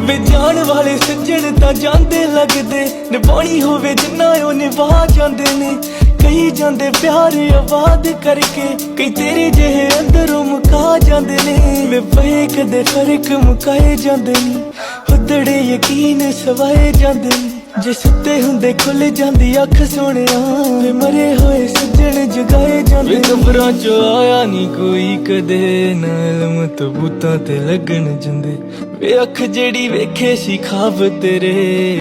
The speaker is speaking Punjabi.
ਵੇ ਜਾਣ ਵਾਲੇ ਸੱਜਣ ਤਾਂ ਜਾਂਦੇ ਲੱਗਦੇ, ਨਿਭਾਉਣੀ ਹੋਵੇ ਜਿੰਨਾ ਉਹ ਨਿਭਾ ਜਾਂਦੇ ਨੇ। ਕਈ ਜਾਂਦੇ ਪਿਆਰ ਆਵਾਜ਼ ਕਰਕੇ, ਕਈ ਤੇਰੇ ਜਿਹੇ ਅੰਦਰੋਂ ਮੁਕਾ ਜਾਂਦੇ ਨੇ। ਵੇ ਪਏ ਕਦੇ ਫਰਕ ਮੁਕਾਏ ਜਾਂਦੇ ਨੀ, ਹੁਦੜੇ ਯਕੀਨ ਸਵਾਏ ਜਾਂਦੇ ਨੇ। ਜੇ ਸੁੱਤੇ ਹੁੰਦੇ ਖੁੱਲ ਜਾਂਦੀ ਅੱਖ ਸੋਹਣਿਆ, ਵੇ ਮਰੇ ਹੋਏ ਸੱਜਣ ਜਗਾਏ ਜਾਂਦੇ। ਵੇ ਕਬਰਾਂ ਚੋਂ ਆਇਆ ਨੀ ਕੋਈ ਕਦੇ, ਨਾ ਇਲਮ ਤਬੂਤਾਂ ਤੇ ਲੱਗਣ ਜਾਂਦੇ। ਵੇ ਅੱਖ ਜਿਹੜੀ ਵੇਖੇ ਸੀ ਖਾਬ ਤੇਰੇ।